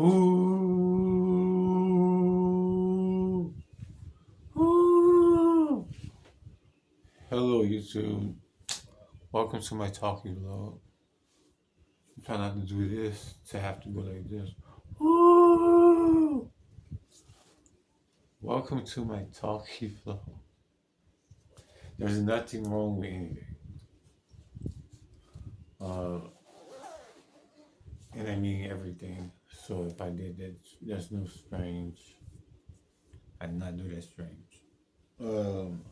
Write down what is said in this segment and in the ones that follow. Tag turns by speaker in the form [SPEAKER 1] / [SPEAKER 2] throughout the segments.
[SPEAKER 1] Ooh, ooh. Hello, YouTube. Welcome to my talking vlog. I'm trying not to do this to have to go like this. Ooh. Welcome to my talkie vlog. There's nothing wrong with anything. Uh, and I mean everything. So if I did that, there's no strange. I did not do that strange. Um,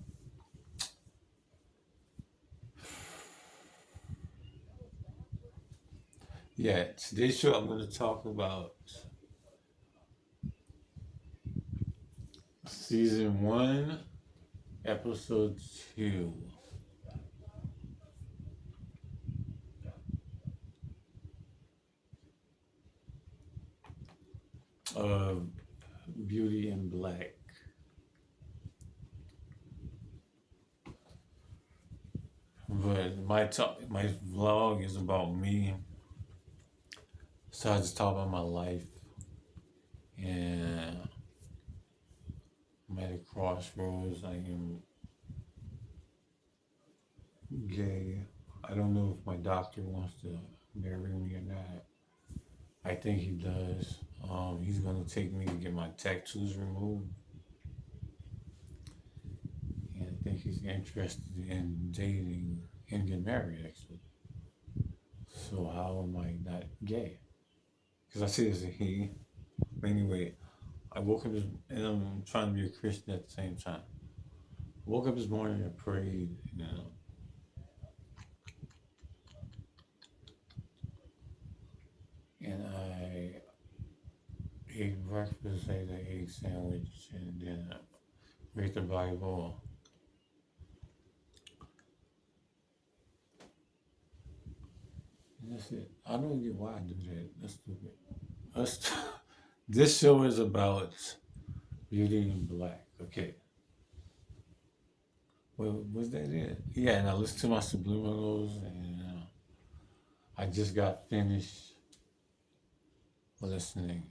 [SPEAKER 1] yeah, today's show I'm going to talk about season 1, episode 2 of Beauty in Black. But my vlog is about me. So I just talk about my life, and I'm at a crossroads. I am gay. I don't know if my doctor wants to marry me or not. I think he does. He's gonna take me to get my tattoos removed, and I think he's interested in dating and get married. Actually, so how am I not gay? Because I see it as a he. But anyway, I woke up and I'm trying to be a Christian at the same time. Woke up this morning and prayed, and I ate breakfast, ate an egg sandwich, and then read the Bible. And that's it. I don't get why I do that. That's stupid. That's, this show is about Beauty in Black. Okay. Well, was that it? Yeah, and I listened to my subliminals, and I just got finished listening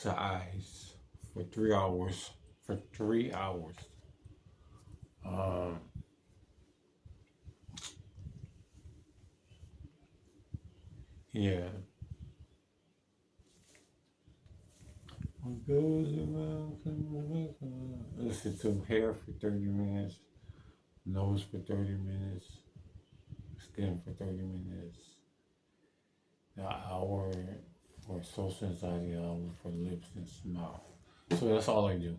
[SPEAKER 1] to Eyes for 3 hours. For 3 hours. Um, yeah. What goes around comes around. Listen to hair for 30 minutes, nose for 30 minutes, skin for 30 minutes, an hour for social anxiety, an hour for lips and smile. So that's all I do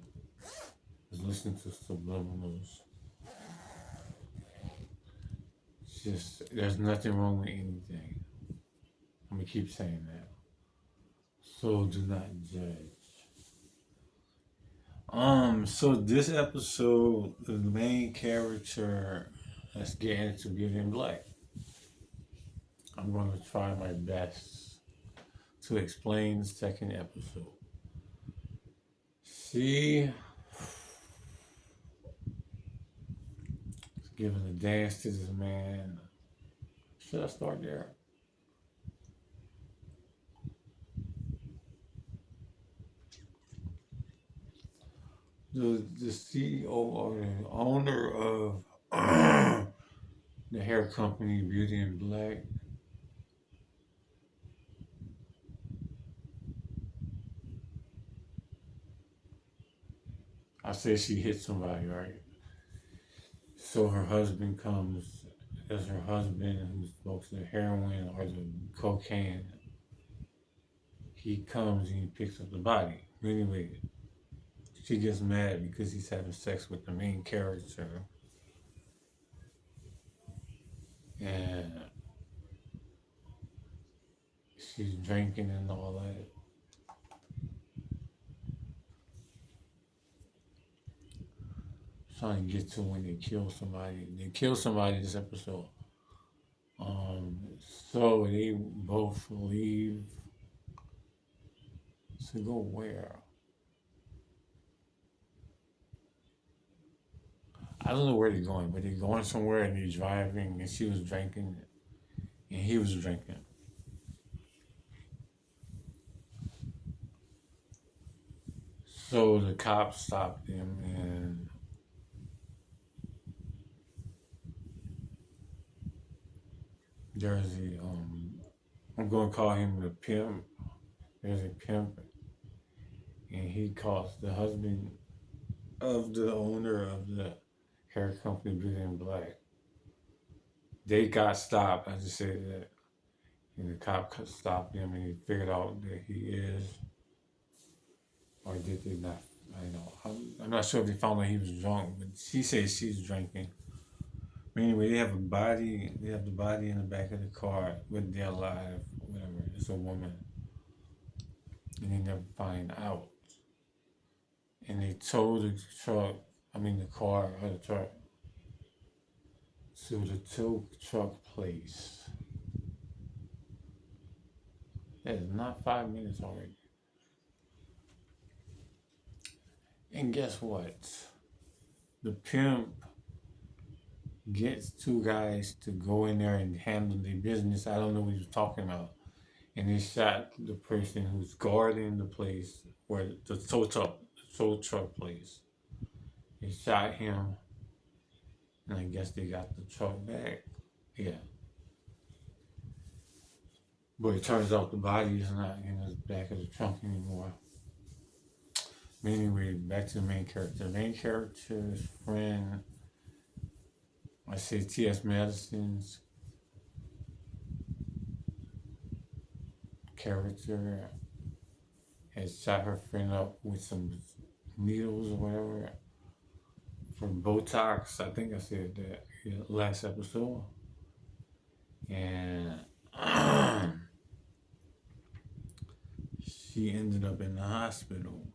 [SPEAKER 1] is listen to subliminals. It's just, there's nothing wrong with anything. I'm gonna keep saying that. So do not judge. So this episode, the main character, let's get into Beauty in Black. I'm going to try my best to explain the second episode. She is giving a dance to this man. Should I start there? The CEO or the owner of the hair company Beauty in Black, I say she hit somebody, right? So her husband comes, as her husband who smokes the heroin or the cocaine, he comes and he picks up the body. Anyway, she gets mad because he's having sex with the main character, and she's drinking and all that. Trying to get to when they kill somebody. They kill somebody this episode. Um, so they both leave to go where? I don't know where they're going, but they're going somewhere and they're driving, and she was drinking, and he was drinking. So the cops stopped him, and there's a I'm gonna call him the pimp. There's a pimp, and he calls the husband of the owner of the hair company, Beauty and Black. They got stopped. I just said that, and the cop stopped him, and he figured out that he is, or did they not? I know. I'm not sure if they found out he was drunk, but she says she's drinking. But anyway, they have a body. They have the body in the back of the car with their alive, whatever. It's a woman, and they never find out. And they towed the truck. I mean the car or the truck to the tow truck place. That is not 5 minutes already. And guess what? The pimp gets two guys to go in there and handle their business. I don't know what he was talking about. And they shot the person who's guarding the place where the tow truck place. They shot him, and I guess they got the truck back. Yeah. But it turns out the body is not in the back of the trunk anymore. But anyway, back to the main character. The main character's friend, I say T.S. Madison's character had shot her friend up with some needles or whatever for Botox. I think I said that last episode. And she ended up in the hospital.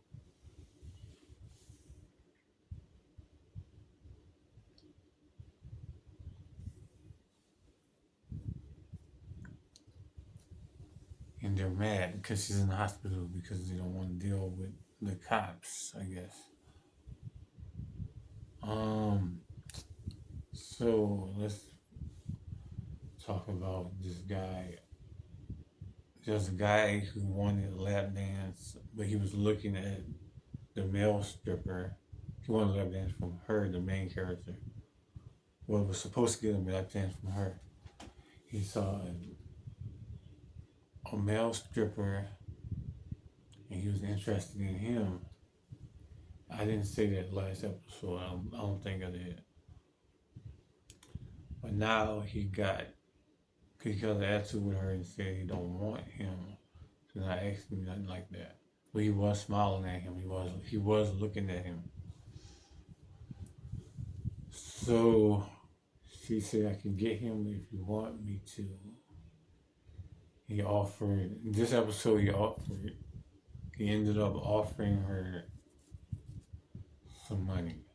[SPEAKER 1] And they're mad because she's in the hospital because they don't want to deal with the cops, I guess. So let's talk about this guy. There's a guy who wanted a lap dance, but he was looking at the male stripper. He wanted a lap dance from her, the main character. Well, was supposed to get a lap dance from her. He saw a male stripper, and he was interested in him. I didn't say that last episode. I don't think I did. But now he got an attitude with her and said he don't want him. So not asking me nothing like that. But he was smiling at him. He was looking at him. So she said, I can get him if you want me to. He offered, in this episode, he ended up offering her some money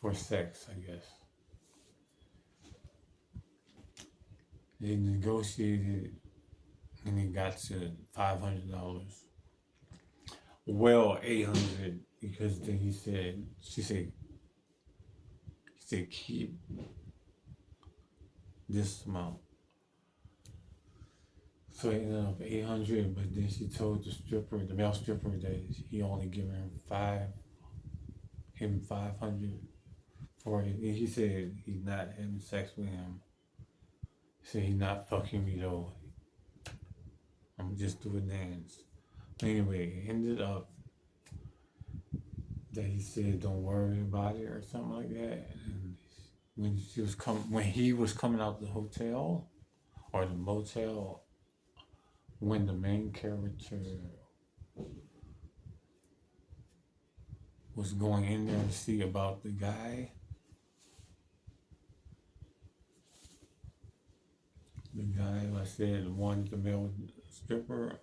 [SPEAKER 1] for sex, I guess. They negotiated and it got to $500. Well, 800 because then she said, keep this amount. So it ended up 800, but then she told the male stripper, that he only giving him 500 for it. And he said he's not having sex with him. He said he's not fucking me though. I'm just doing dance. Anyway, it ended up that he said don't worry about it or something like that. And when he was coming out the hotel or the motel, when the main character was going in there to see about the guy, like I said, wanted the male stripper.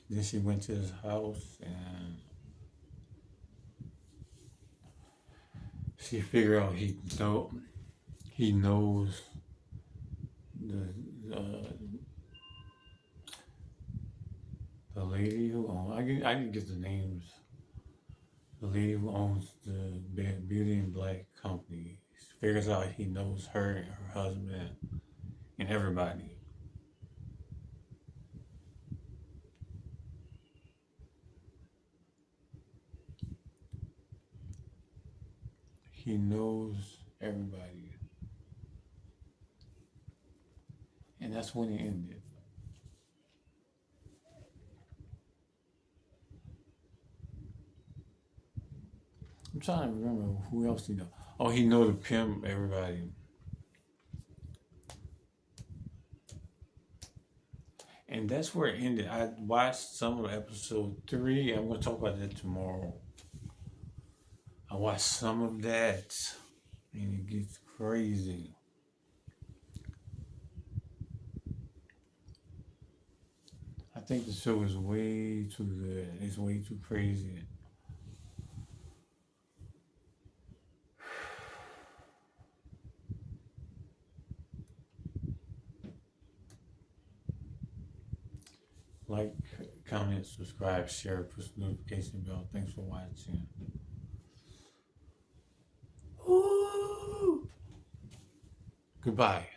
[SPEAKER 1] Then she went to his house and she figured out he knows the lady who owns. I can get the names. The lady who owns the Beauty and Black company. figures out he knows her and her husband and everybody. He knows everybody. And that's when it ended. I'm trying to remember who else he know. Oh, he know the pimp, everybody. And that's where it ended. I watched some of episode 3. I'm going to talk about that tomorrow. I watched some of that, and it gets crazy. I think the show is way too good. It's way too crazy. Like, comment, subscribe, share, push the notification bell. Thanks for watching. Ooh. Goodbye.